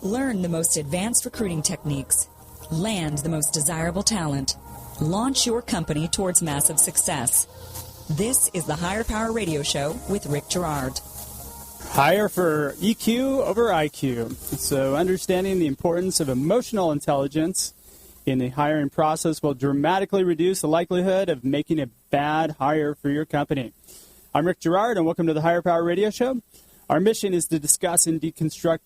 Learn the most advanced recruiting techniques. Land the most desirable talent. Launch your company towards massive success. This is the Higher Power Radio Show with Rick Girard. Hire for EQ over IQ. So understanding the importance of emotional intelligence in the hiring process will dramatically reduce the likelihood of making a bad hire for your company. I'm Rick Girard, and welcome to the Higher Power Radio Show. Our mission is to discuss and deconstruct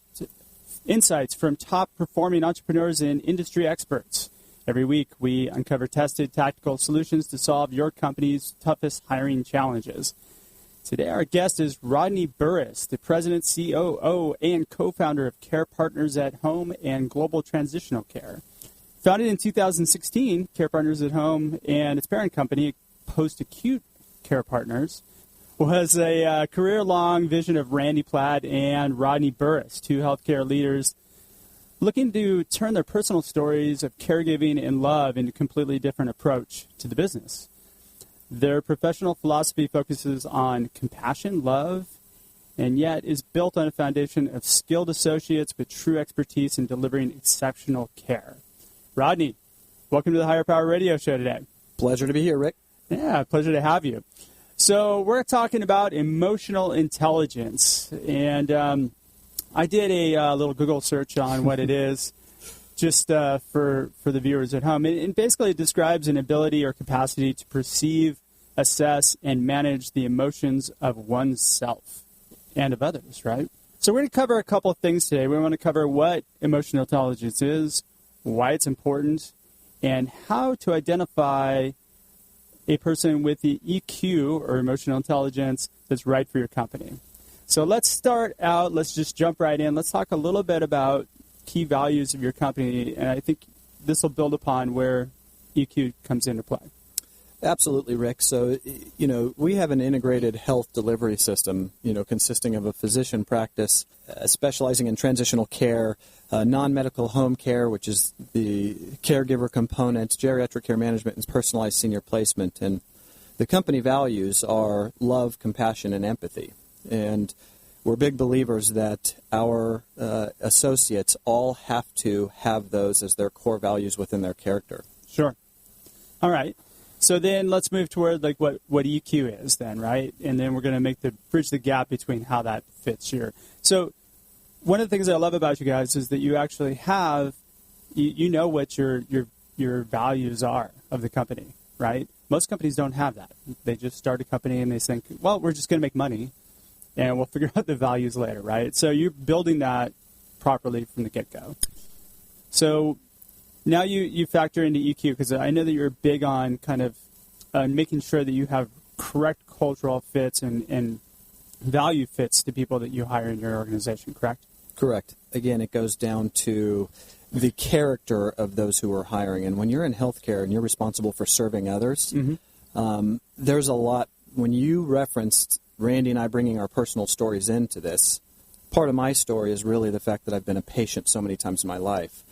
insights from top-performing entrepreneurs and industry experts. Every week, we uncover tested, tactical solutions to solve your company's toughest hiring challenges. Today, our guest is Rodney Burris, the president, COO, and co-founder of Care Partners at Home and Global Transitional Care. Founded in 2016, Care Partners at Home and its parent company, Post-Acute Care Partners, was a career-long vision of Randy Platt and Rodney Burris, two healthcare leaders looking to turn their personal stories of caregiving and love into a completely different approach to the business. Their professional philosophy focuses on compassion, love, and yet is built on a foundation of skilled associates with true expertise in delivering exceptional care. Rodney, welcome to the Higher Power Radio Show today. Pleasure to be here, Rick. Yeah, pleasure to have you. So we're talking about emotional intelligence, and I did a little Google search on what it is, just for the viewers at home. It basically describes an ability or capacity to perceive, assess, and manage the emotions of oneself and of others, right? So we're going to cover a couple of things today. We want to cover what emotional intelligence is, why it's important, and how to identify a person with the EQ or emotional intelligence that's right for your company. So let's start out. Let's just jump right in. Let's talk a little bit about key values of your company, and I think this will build upon where EQ comes into play. Absolutely, Rick. So, we have an integrated health delivery system, consisting of a physician practice, specializing in transitional care, non-medical home care, which is the caregiver component, geriatric care management, and personalized senior placement. And the company values are love, compassion, and empathy. And we're big believers that our associates all have to have those as their core values within their character. Sure. All right. So then let's move toward like what EQ is then, right? And then we're going to bridge the gap between how that fits here. So one of the things I love about you guys is that you actually have, you know what your values are of the company, right? Most companies don't have that. They just start a company and they think, well, we're just going to make money and we'll figure out the values later, right? So you're building that properly from the get-go. So now you factor into EQ, because I know that you're big on kind of making sure that you have correct cultural fits and value fits to people that you hire in your organization, correct? Correct. Again, it goes down to the character of those who are hiring. And when you're in healthcare and you're responsible for serving others, there's a lot. When you referenced Randy and I bringing our personal stories into this, part of my story is really the fact that I've been a patient so many times in my life.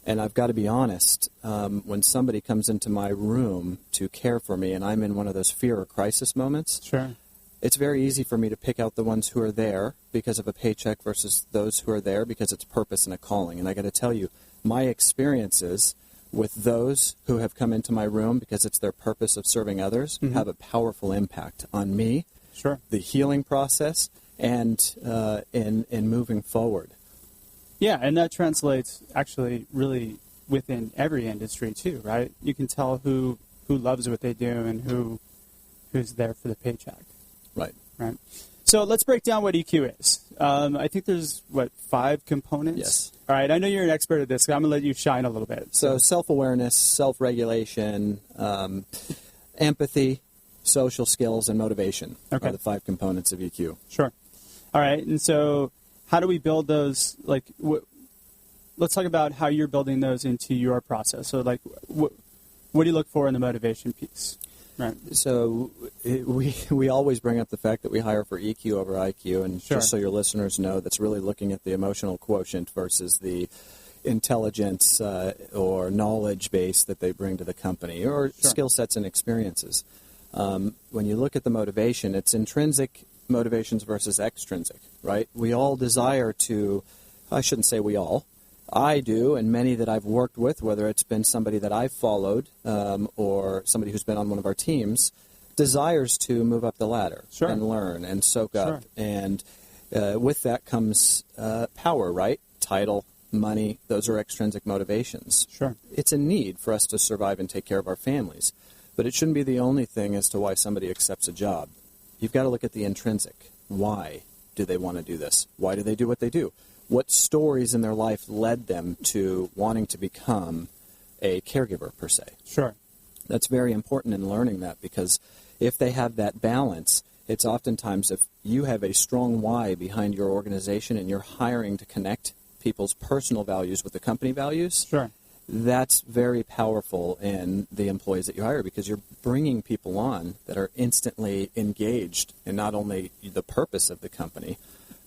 And I've got to be honest, when somebody comes into my room to care for me and I'm in one of those fear or crisis moments, sure, it's very easy for me to pick out the ones who are there because of a paycheck versus those who are there because it's purpose and a calling. And I got to tell you, my experiences with those who have come into my room because it's their purpose of serving others have a powerful impact on me, sure, the healing process, and in moving forward. Yeah, and that translates actually really within every industry too, right? You can tell who loves what they do and who's there for the paycheck. Right. Right. So let's break down what EQ is. I think there's, 5 components? Yes. All right, I know you're an expert at this, so I'm going to let you shine a little bit. So self-awareness, self-regulation, empathy, social skills, and motivation are the 5 components of EQ. Sure. All right, and so how do we build those? Let's talk about how you're building those into your process. So, what do you look for in the motivation piece? Right. So we always bring up the fact that we hire for EQ over IQ, and sure, just so your listeners know, that's really looking at the emotional quotient versus the intelligence or knowledge base that they bring to the company, or sure, skill sets and experiences. When you look at the motivation, it's intrinsic motivations versus extrinsic, right? We all desire to, I shouldn't say we all, I do, and many that I've worked with, whether it's been somebody that I've followed or somebody who's been on one of our teams, desires to move up the ladder and learn and soak up. And with that comes power, right? Title, money, those are extrinsic motivations. Sure. It's a need for us to survive and take care of our families. But it shouldn't be the only thing as to why somebody accepts a job. You've got to look at the intrinsic. Why do they want to do this? Why do they do what they do? What stories in their life led them to wanting to become a caregiver, per se? Sure. That's very important in learning that, because if they have that balance, it's oftentimes if you have a strong why behind your organization and you're hiring to connect people's personal values with the company values, that's very powerful in the employees that you hire, because you're bringing people on that are instantly engaged in not only the purpose of the company,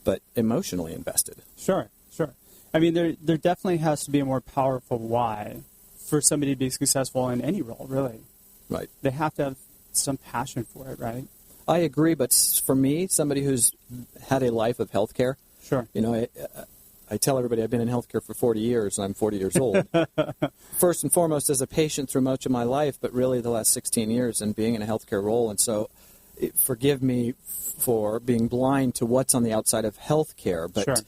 but emotionally invested. Sure. I mean, there definitely has to be a more powerful why for somebody to be successful in any role, really. Right. They have to have some passion for it, right? I agree, but for me, somebody who's had a life of healthcare, I tell everybody I've been in healthcare for 40 years, and I'm 40 years old. First and foremost as a patient through much of my life, but really the last 16 years in being in a healthcare role. And so forgive me for being blind to what's on the outside of healthcare, but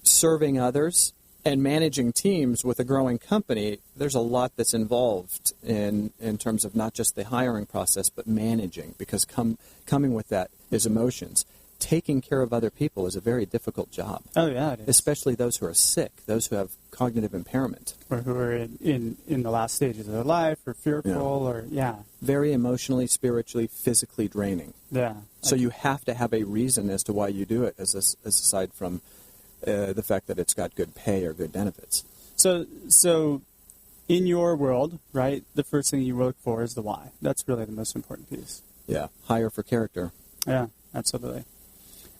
serving others and managing teams with a growing company, there's a lot that's involved in terms of not just the hiring process, but managing, because coming with that is emotions. Taking care of other people is a very difficult job. Oh, yeah, it is. Especially those who are sick, those who have cognitive impairment. Or who are in the last stages of their life, or fearful, Very emotionally, spiritually, physically draining. Yeah. So you have to have a reason as to why you do it, as aside from the fact that it's got good pay or good benefits. So in your world, right, the first thing you look for is the why. That's really the most important piece. Yeah, hire for character. Yeah, absolutely.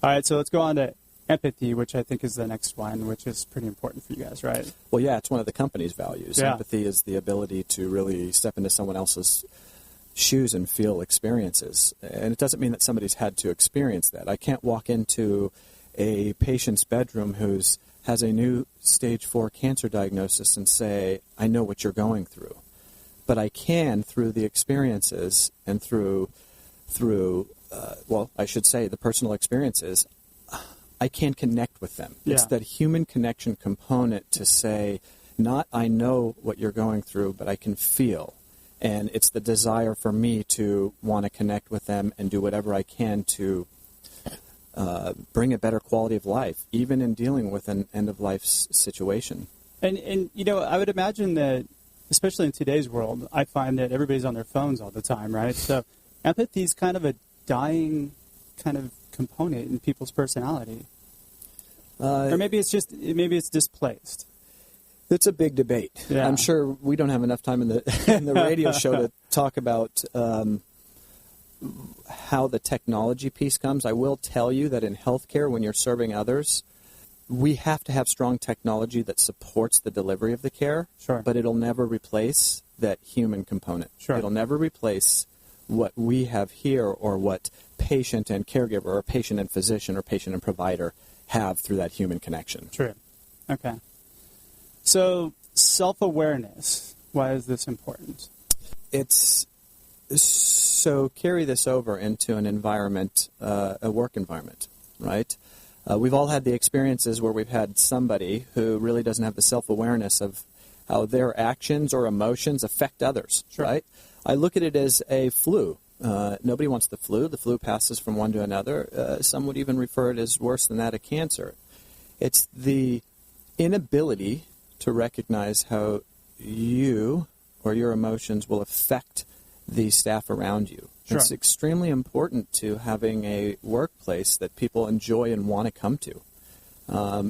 All right, so let's go on to empathy, which I think is the next one, which is pretty important for you guys, right? Well, yeah, it's one of the company's values. Yeah. Empathy is the ability to really step into someone else's shoes and feel experiences. And it doesn't mean that somebody's had to experience that. I can't walk into a patient's bedroom who has a new stage 4 cancer diagnosis and say, I know what you're going through. But I can, through the experiences and through the personal experiences, I can connect with them. Yeah. It's that human connection component to say, not I know what you're going through, but I can feel. And it's the desire for me to want to connect with them and do whatever I can to bring a better quality of life, even in dealing with an end-of-life situation. And I would imagine that, especially in today's world, I find that everybody's on their phones all the time, right? So empathy is kind of a dying kind of component in people's personality. Or maybe it's displaced. It's a big debate. Yeah. I'm sure we don't have enough time in the radio show to talk about how the technology piece comes. I will tell you that in healthcare, when you're serving others, we have to have strong technology that supports the delivery of the care, but it'll never replace that human component. It'll never replace what we have here, or what patient and caregiver, or patient and physician, or patient and provider have through that human connection. True. Okay. So self-awareness, why is this important? So carry this over into an environment, a work environment, right? We've all had the experiences where we've had somebody who really doesn't have the self-awareness of how their actions or emotions affect others, right? I look at it as a flu. Nobody wants the flu. The flu passes from one to another. Some would even refer it as worse than that, a cancer. It's the inability to recognize how you or your emotions will affect the staff around you. It's extremely important to having a workplace that people enjoy and want to come to.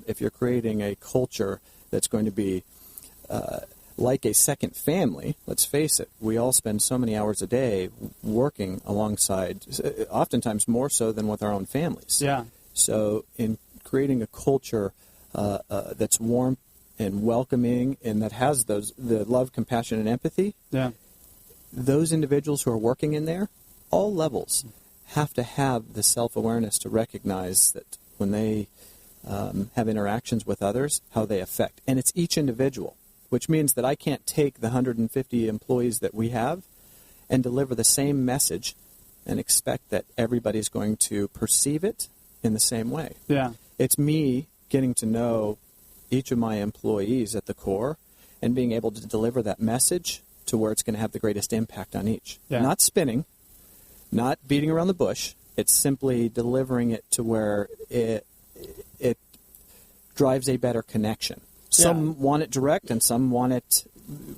If you're creating a culture that's going to be like a second family, let's face it, we all spend so many hours a day working alongside, oftentimes more so than with our own families. Yeah. So in creating a culture that's warm and welcoming and that has the love, compassion, and empathy, those individuals who are working in there, all levels, have to have the self-awareness to recognize that when they have interactions with others, how they affect. And it's each individual, which means that I can't take the 150 employees that we have and deliver the same message and expect that everybody's going to perceive it in the same way. Yeah. It's me getting to know each of my employees at the core and being able to deliver that message to where it's going to have the greatest impact on each. Yeah. Not spinning, not beating around the bush. It's simply delivering it to where it drives a better connection. Some want it direct and some want it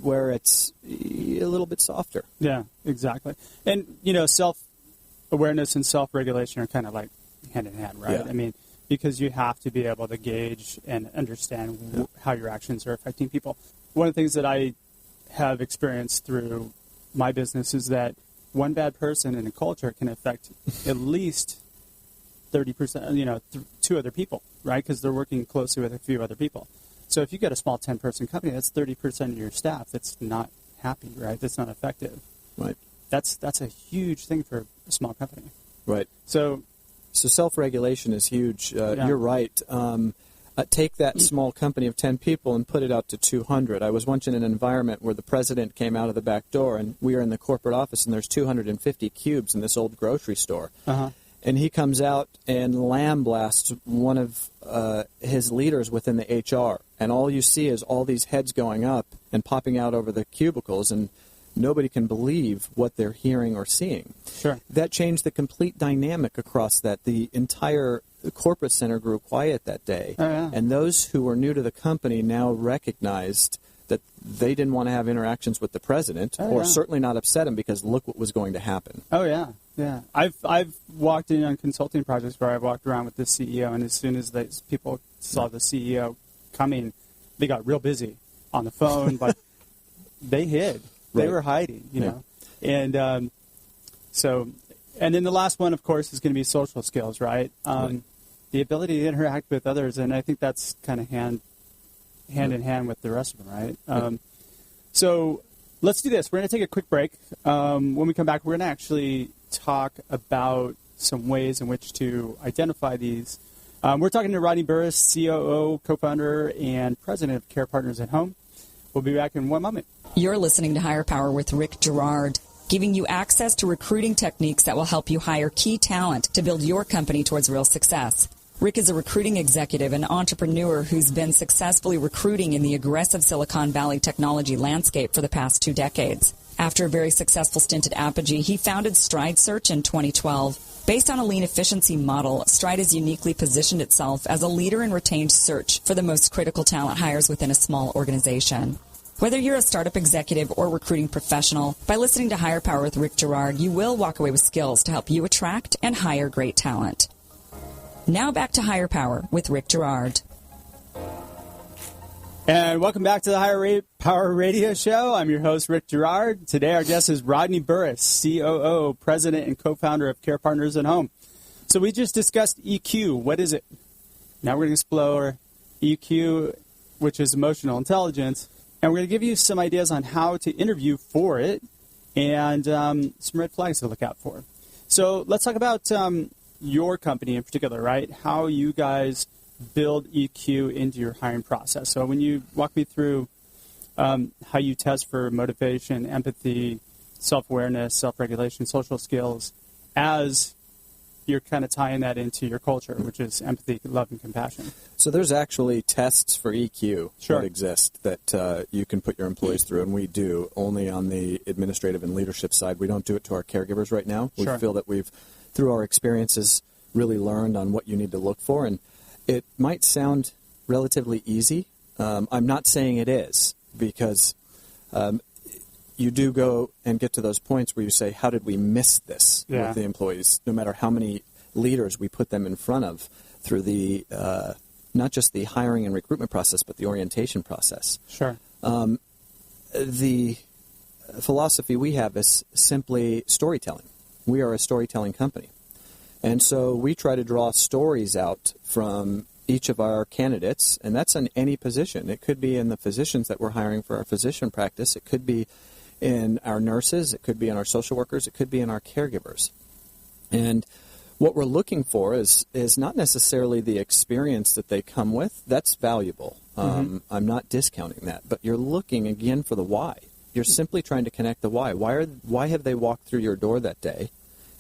where it's a little bit softer. Yeah, exactly. And, self-awareness and self-regulation are kind of like hand in hand, right? Yeah. I mean, because you have to be able to gauge and understand how your actions are affecting people. One of the things that I have experienced through my business is that one bad person in a culture can affect at least 30%, two other people, right? Because they're working closely with a few other people. So if you get a small 10-person company, that's 30% of your staff that's not happy, right? That's not effective. Right. That's a huge thing for a small company. Right. So self-regulation is huge. You're right. Take that small company of 10 people and put it out to 200. I was once in an environment where the president came out of the back door, and we are in the corporate office, and there's 250 cubes in this old grocery store. Uh-huh. And he comes out and lamb-blasts one of his leaders within the HR. And all you see is all these heads going up and popping out over the cubicles, and nobody can believe what they're hearing or seeing. Sure. That changed the complete dynamic across that. The entire corporate center grew quiet that day. Oh, yeah. And those who were new to the company now recognized that they didn't want to have interactions with the president, or certainly not upset him, because look what was going to happen. Oh, yeah. Yeah. I've walked in on consulting projects where I've walked around with the CEO, and as soon as people saw the CEO coming, they got real busy on the phone, but they hid. They were hiding, you know. And and then the last one, of course, is going to be social skills, right? The ability to interact with others, and I think that's kind of hand in hand with the rest of them, right? So let's do this. We're going to take a quick break. When we come back, we're going to actually talk about some ways in which to identify these. We're talking to Rodney Burris, COO, co-founder, and president of Care Partners at Home. We'll be back in one moment. You're listening to Higher Power with Rick Girard, giving you access to recruiting techniques that will help you hire key talent to build your company towards real success. Rick is a recruiting executive and entrepreneur who's been successfully recruiting in the aggressive Silicon Valley technology landscape for the past 2 decades. After a very successful stint at Apogee, he founded Stride Search in 2012. Based on a lean efficiency model, Stride has uniquely positioned itself as a leader in retained search for the most critical talent hires within a small organization. Whether you're a startup executive or recruiting professional, by listening to Higher Power with Rick Girard, you will walk away with skills to help you attract and hire great talent. Now back to Higher Power with Rick Girard. And welcome back to the Higher Power Radio Show. I'm your host, Rick Girard. Today our guest is Rodney Burris, COO, president and co-founder of Care Partners at Home. So we just discussed EQ. What is it? Now we're going to explore EQ, which is emotional intelligence. And we're going to give you some ideas on how to interview for it and some red flags to look out for. So let's talk about your company in particular, right? How you guys build EQ into your hiring process. So when you walk me through how you test for motivation, empathy, self-awareness, self-regulation, social skills, as you're kind of tying that into your culture, which is empathy, love, and compassion. So there's actually tests for EQ Sure. that exist that you can put your employees through, and we do only on the administrative and leadership side. We don't do it to our caregivers right now. Sure. We feel that we've, through our experiences, really learned on what you need to look for, and it might sound relatively easy. I'm not saying it is, because you do go and get to those points where you say, how did we miss this with the employees, no matter how many leaders we put them in front of through the not just the hiring and recruitment process, but the orientation process. Sure. The philosophy we have is simply storytelling. We are a storytelling company. And so we try to draw stories out from each of our candidates, and that's in any position. It could be in the physicians that we're hiring for our physician practice. It could be in our nurses. It could be in our social workers. It could be in our caregivers. And What we're looking for is not necessarily the experience that they come with. That's valuable. I'm not discounting that. But you're looking, again, for the why. You're simply trying to connect the why. Why have they walked through your door that day?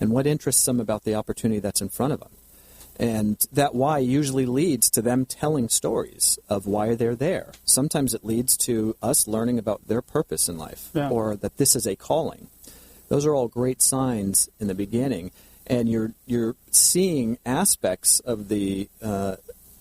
And what interests them about the opportunity that's in front of them? And that why usually leads to them telling stories of why they're there. Sometimes it leads to us learning about their purpose in life, or that this is a calling. Those are all great signs in the beginning. And you're seeing aspects of the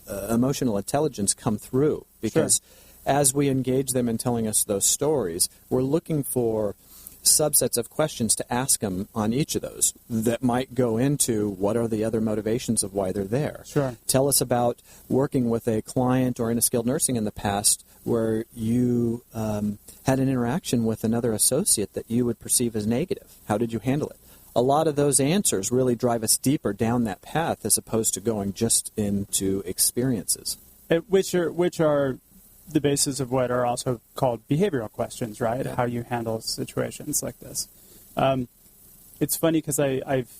emotional intelligence come through, because as we engage them in telling us those stories, we're looking for subsets of questions to ask them on each of those that might go into what are the other motivations of why they're there. Sure. Tell us about working with a client or in a skilled nursing in the past where you had an interaction with another associate that you would perceive as negative. How did you handle it? A lot of those answers really drive us deeper down that path as opposed to going just into experiences. Which are the basis of what are also called behavioral questions, right? Yeah. How you handle situations like this. It's funny because I've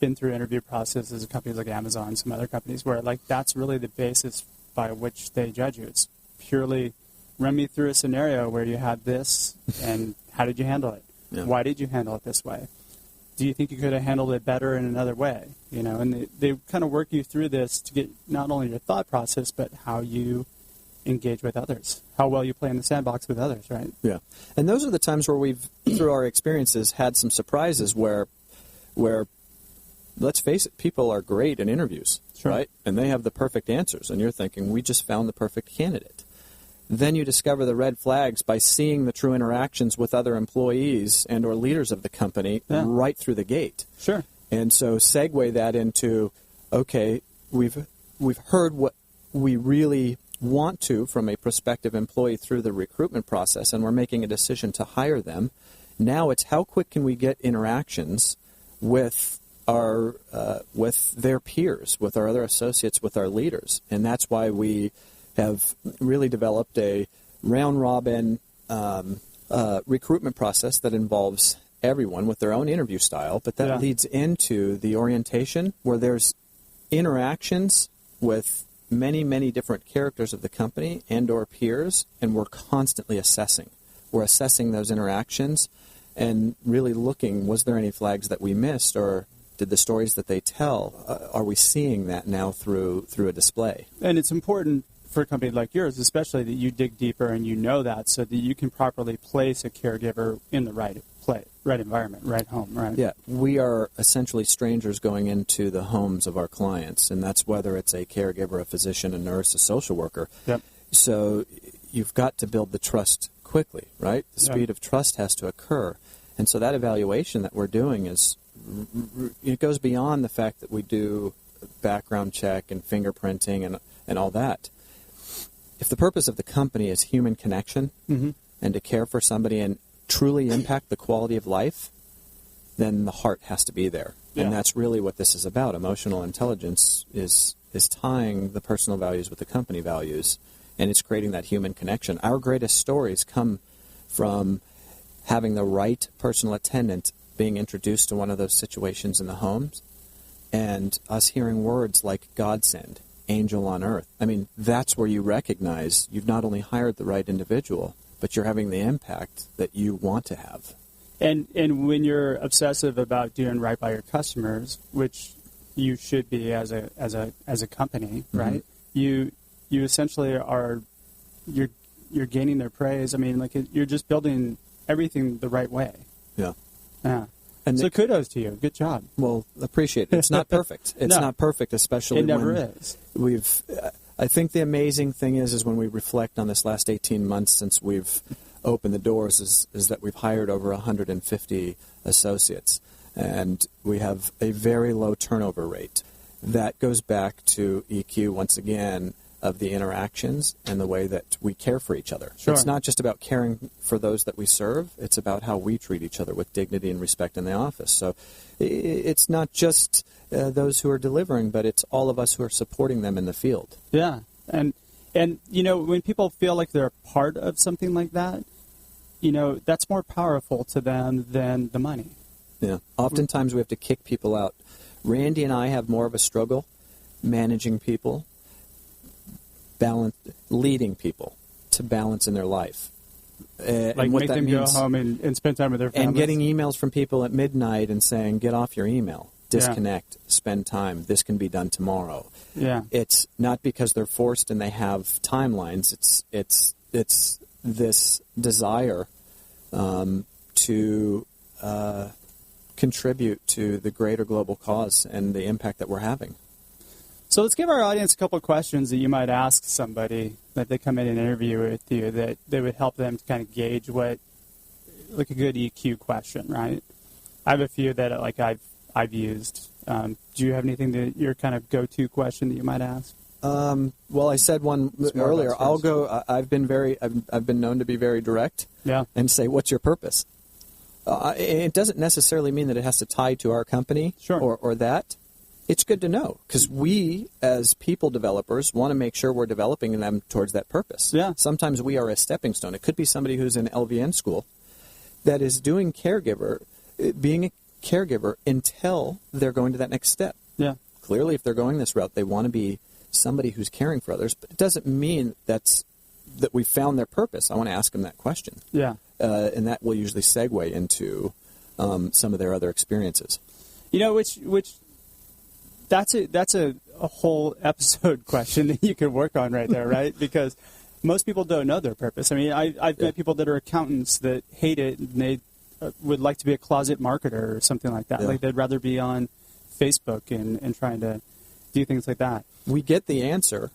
been through interview processes at companies like Amazon and some other companies where that's really the basis by which they judge you. It's purely run me through a scenario where you had this and how did you handle it? Yeah. Why did you handle it this way? Do you think you could have handled it better in another way? And they kind of work you through this to get not only your thought process, but how you engage with others, how well you play in the sandbox with others, right? Yeah. And those are the times where we've, through our experiences, had some surprises where let's face it, people are great in interviews, right? And they have the perfect answers, and you're thinking, we just found the perfect candidate. Then you discover the red flags by seeing the true interactions with other employees and or leaders of the company right through the gate. Sure. And so segue that into, okay, we've heard what we really want to from a prospective employee through the recruitment process, and we're making a decision to hire them. Now it's how quick can we get interactions with our with their peers, with our other associates, with our leaders. And that's why we have really developed a round-robin recruitment process that involves everyone with their own interview style, but that leads into the orientation where there's interactions with many, many different characters of the company and or peers, and we're constantly assessing. We're assessing those interactions and really looking, was there any flags that we missed, or did the stories that they tell, are we seeing that now through a display? And it's important for a company like yours, especially that you dig deeper and you know that so that you can properly place a caregiver in the right place, right environment, right home, right? Yeah, we are essentially strangers going into the homes of our clients, and that's whether it's a caregiver, a physician, a nurse, a social worker. Yep. So you've got to build the trust quickly, right? The speed of trust has to occur. And so that evaluation that we're doing is, it goes beyond the fact that we do background check and fingerprinting and all that. If the purpose of the company is human connection and to care for somebody and truly impact the quality of life, then the heart has to be there. Yeah. And that's really what this is about. Emotional intelligence is tying the personal values with the company values, and it's creating that human connection. Our greatest stories come from having the right personal attendant being introduced to one of those situations in the homes, and us hearing words like godsend, angel on earth. I mean, that's where you recognize you've not only hired the right individual, but you're having the impact that you want to have. And when you're obsessive about doing right by your customers, which you should be as a company, right? You essentially are you're gaining their praise. I mean, like you're just building everything the right way. Yeah. Yeah. And so kudos to you. Good job. Well, appreciate it. It's not perfect. It's not perfect, especially it never when is. I think the amazing thing is when we reflect on this last 18 months since we've opened the doors is that we've hired over 150 associates, and we have a very low turnover rate. That goes back to EQ, once again, of the interactions and the way that we care for each other. Sure. It's not just about caring for those that we serve. It's about how we treat each other with dignity and respect in the office. So it's not just those who are delivering, but it's all of us who are supporting them in the field. Yeah. And you know, when people feel like they're a part of something like that, you know, that's more powerful to them than the money. Yeah. Oftentimes we have to kick people out Randy and I have more of a struggle managing people, leading people to balance in their life. Like and what make that them means, go home and spend time with their families. and getting emails from people at midnight and saying, get off your email, disconnect, spend time, this can be done tomorrow. Yeah. It's not because they're forced and they have timelines. It's this desire to contribute to the greater global cause and the impact that we're having. So let's give our audience a couple of questions that you might ask somebody that they come in and interview with you that they would help them to kind of gauge what, like a good EQ question, right? I have a few that like I've used. Do you have anything that your kind of go-to question that you might ask? Well, I said one earlier. I'll go. I've been known to be very direct. Yeah. And say, what's your purpose? It doesn't necessarily mean that it has to tie to our company. Sure. or that. It's good to know because we, as people developers, want to make sure we're developing them towards that purpose. Yeah. Sometimes we are a stepping stone. It could be somebody who's in LVN school that is being a caregiver until they're going to that next step. Yeah. Clearly, if they're going this route, they want to be somebody who's caring for others. But it doesn't mean that we found their purpose. I want to ask them that question. Yeah. And that will usually segue into some of their other experiences. You know, which that's a whole episode question that you could work on right there, right? Because most people don't know their purpose. I mean, I've met people that are accountants that hate it, and they would like to be a closet marketer or something like that. Yeah. Like they'd rather be on Facebook and trying to do things like that. We get the answer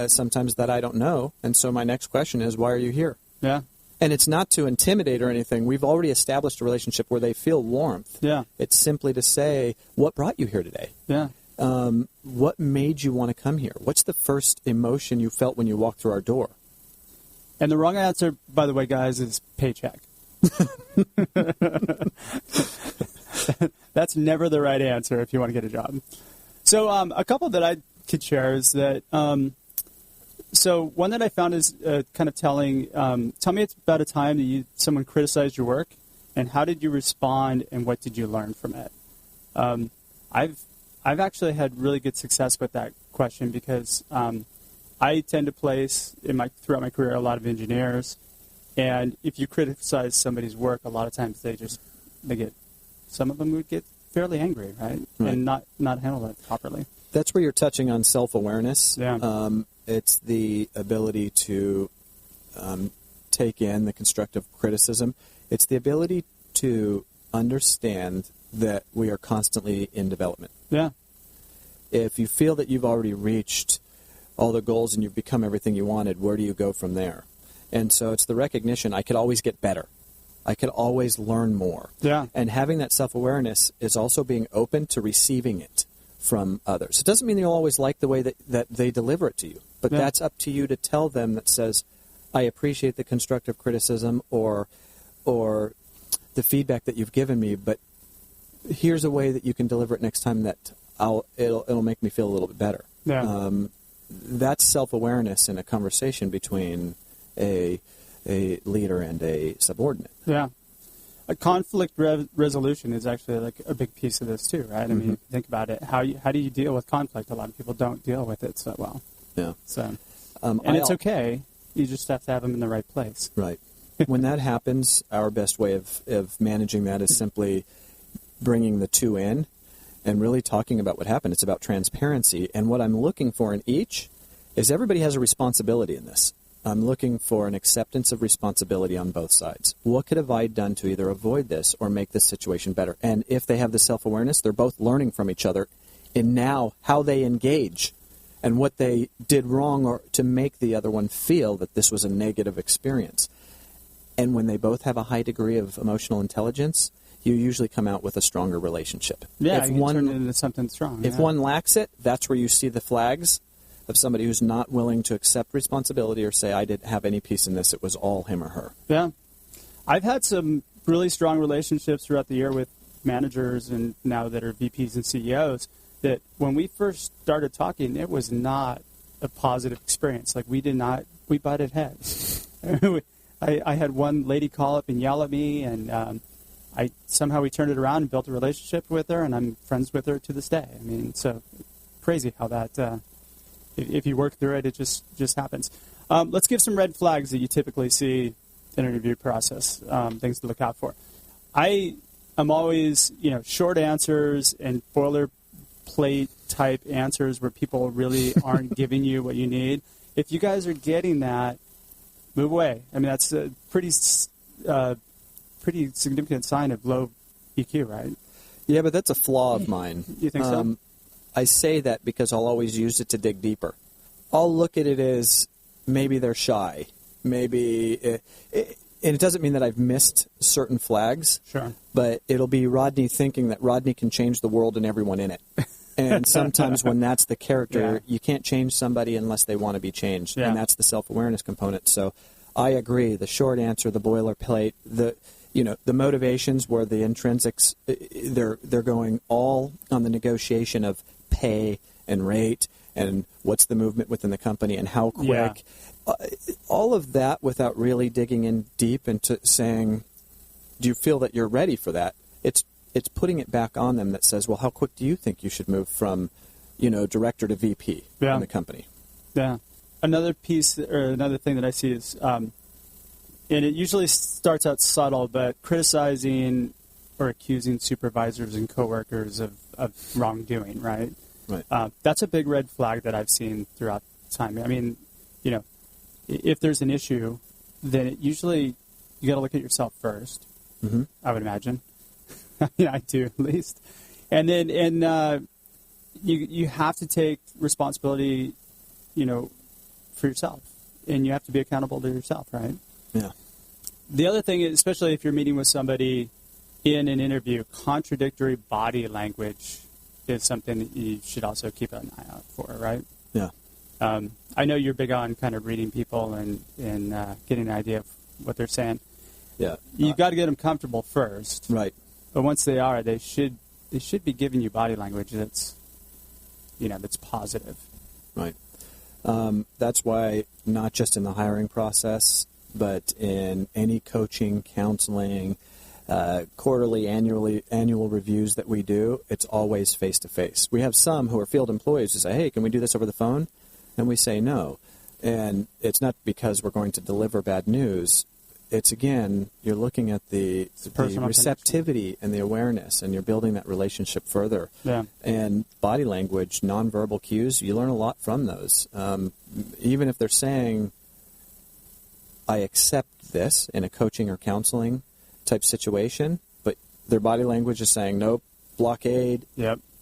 sometimes that I don't know, and so my next question is, why are you here? Yeah. And it's not to intimidate or anything. We've already established a relationship where they feel warmth. Yeah. It's simply to say, what brought you here today? Yeah. What made you want to come here? What's the first emotion you felt when you walked through our door? And the wrong answer, by the way, guys, is paycheck. That's never the right answer if you want to get a job. So a couple that I could share is that so one that I found is kind of telling. Tell me about a time that someone criticized your work, and how did you respond, and what did you learn from it? I've actually had really good success with that question because I tend to place throughout my career a lot of engineers, and if you criticize somebody's work, a lot of times some of them would get fairly angry, right? And not handle it properly. That's where you're touching on self-awareness. Yeah. It's the ability to take in the constructive criticism. It's the ability to understand that we are constantly in development. Yeah. If you feel that you've already reached all the goals and you've become everything you wanted, where do you go from there? And so it's the recognition, I could always get better. I could always learn more. Yeah. And having that self-awareness is also being open to receiving it from others. It doesn't mean you'll always like the way that they deliver it to you, but that's up to you to tell them that says, I appreciate the constructive criticism or the feedback that you've given me, but here's a way that you can deliver it next time that it'll make me feel a little bit better. Yeah. That's self-awareness in a conversation between a leader and a subordinate. Yeah. A conflict resolution is actually like a big piece of this too, right? I mean, if you think about it, how do you deal with conflict? A lot of people don't deal with it so well. Yeah. So, and it's okay. You just have to have them in the right place. Right. When that happens, our best way of managing that is simply bringing the two in and really talking about what happened. It's about transparency. And what I'm looking for in each is everybody has a responsibility in this. I'm looking for an acceptance of responsibility on both sides. What could have I done to either avoid this or make this situation better? And if they have the self-awareness, they're both learning from each other in now how they engage and what they did wrong or to make the other one feel that this was a negative experience. And when they both have a high degree of emotional intelligence, you usually come out with a stronger relationship. Yeah, you can turn it into something strong. If one lacks it, that's where you see the flags of somebody who's not willing to accept responsibility or say, I didn't have any piece in this, it was all him or her. Yeah. I've had some really strong relationships throughout the year with managers and now that are VPs and CEOs that when we first started talking, it was not a positive experience. Like we butted heads. I had one lady call up and yell at me, and somehow we turned it around and built a relationship with her, and I'm friends with her to this day. I mean, so crazy how that, if you work through it, it just happens. Let's give some red flags that you typically see in an interview process, things to look out for. I am always, short answers and boilerplate type answers where people really aren't giving you what you need. If you guys are getting that, move away. I mean, that's a pretty significant sign of low EQ, right? Yeah, but that's a flaw of mine. You think so? I say that because I'll always use it to dig deeper. I'll look at it as maybe they're shy. Maybe, and it doesn't mean that I've missed certain flags. Sure. But it'll be Rodney thinking that Rodney can change the world and everyone in it. And sometimes when that's the character, you can't change somebody unless they want to be changed. Yeah. And that's the self-awareness component. So I agree. The short answer, the boilerplate, the motivations where the intrinsics, they're going all on the negotiation of pay and rate and what's the movement within the company and how quick. Yeah. All of that without really digging in deep into saying, do you feel that you're ready for that? It's putting it back on them that says, well, how quick do you think you should move from, director to VP in the company? Yeah. Another piece or another thing that I see is, and it usually starts out subtle, but criticizing or accusing supervisors and coworkers of wrongdoing, right? Right. That's a big red flag that I've seen throughout time. I mean, if there's an issue, then usually you got to look at yourself first. Mm-hmm. I would imagine. I do at least. And then, you have to take responsibility, for yourself, and you have to be accountable to yourself, right? Yeah. The other thing is, especially if you're meeting with somebody in an interview, contradictory body language is something that you should also keep an eye out for, right? Yeah. I know you're big on kind of reading people and getting an idea of what they're saying. Yeah. You've got to get them comfortable first. Right. But once they are, they should be giving you body language that's positive. Right. That's why not just in the hiring process, but in any coaching, counseling, quarterly, annual reviews that we do, it's always face-to-face. We have some who are field employees who say, hey, can we do this over the phone? And we say no. And it's not because we're going to deliver bad news. It's, again, you're looking at the receptivity and the awareness, and you're building that relationship further. Yeah. And body language, nonverbal cues, you learn a lot from those. Even if they're saying, I accept this in a coaching or counseling type situation, but their body language is saying, nope, blockade,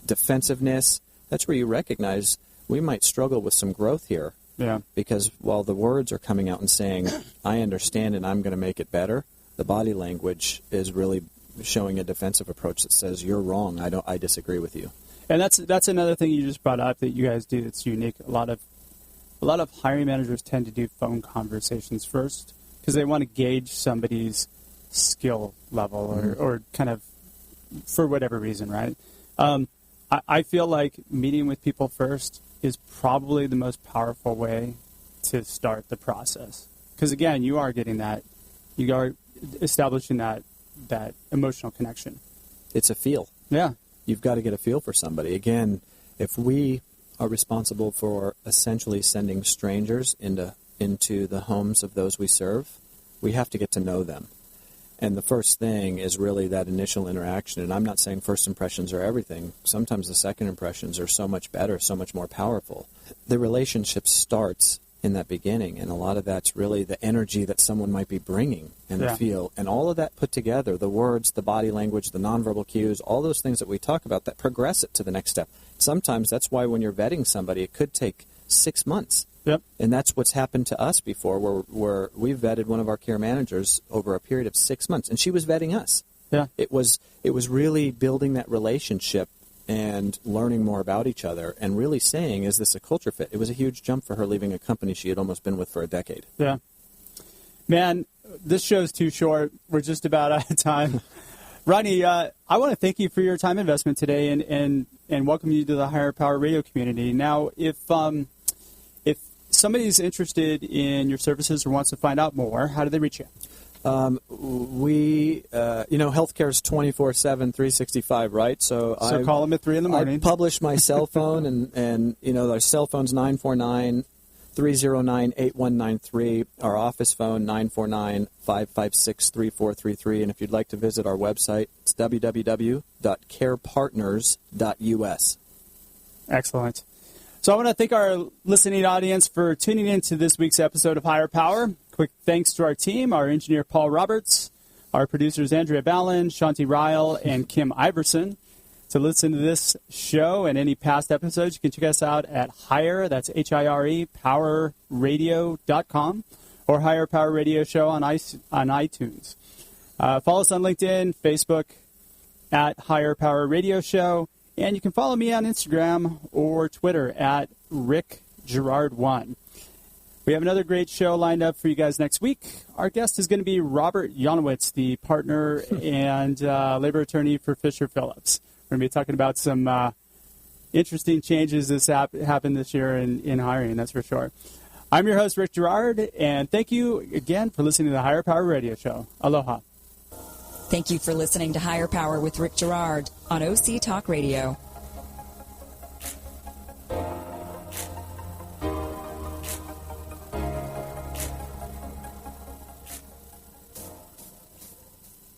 defensiveness, that's where you recognize we might struggle with some growth here. Yeah. Because while the words are coming out and saying, I understand and I'm going to make it better, the body language is really showing a defensive approach that says, you're wrong, I disagree with you. And that's another thing you just brought up that you guys do that's unique. A lot of hiring managers tend to do phone conversations first because they want to gauge somebody's skill level or kind of for whatever reason, right? I feel like meeting with people first is probably the most powerful way to start the process. Because, again, you are getting that, you are establishing that emotional connection. It's a feel. Yeah. You've got to get a feel for somebody. Again, if we are responsible for essentially sending strangers into the homes of those we serve, we have to get to know them. And the first thing is really that initial interaction. And I'm not saying first impressions are everything. Sometimes the second impressions are so much better, so much more powerful. The relationship starts in that beginning, and a lot of that's really the energy that someone might be bringing and the feel. And all of that put together, the words, the body language, the nonverbal cues, all those things that we talk about that progress it to the next step. Sometimes that's why when you're vetting somebody, it could take 6 months. Yep. And that's what's happened to us before, where we vetted one of our care managers over a period of 6 months, and she was vetting us. Yeah. It was really building that relationship and learning more about each other and really saying, is this a culture fit? It was a huge jump for her leaving a company she had almost been with for a decade. Yeah. Man, this show's too short. We're just about out of time. Rodney, I want to thank you for your time investment today and welcome you to the Higher Power Radio community. Now, if somebody's interested in your services or wants to find out more, how do they reach you? Healthcare is 24/7, 365, right? So call them at 3 in the morning. I publish my cell phone, and our cell phone's 949-309-8193. Our office phone, 949-556-3433. And if you'd like to visit our website, it's www.carepartners.us. Excellent. So I want to thank our listening audience for tuning in to this week's episode of Higher Power. Quick thanks to our team, our engineer Paul Roberts, our producers Andrea Ballin, Shanti Ryle, and Kim Iverson. To listen to this show and any past episodes, you can check us out at Higher, that's H-I-R-E, powerradio.com, or Higher Power Radio Show on iTunes. Follow us on LinkedIn, Facebook, at Higher Power Radio Show. And you can follow me on Instagram or Twitter at RickGerard1. We have another great show lined up for you guys next week. Our guest is going to be Robert Janowitz, the partner and labor attorney for Fisher Phillips. We're going to be talking about some interesting changes that happened this year in hiring, that's for sure. I'm your host, Rick Gerard, and thank you again for listening to the Higher Power Radio Show. Aloha. Thank you for listening to Higher Power with Rick Gerard on OC Talk Radio.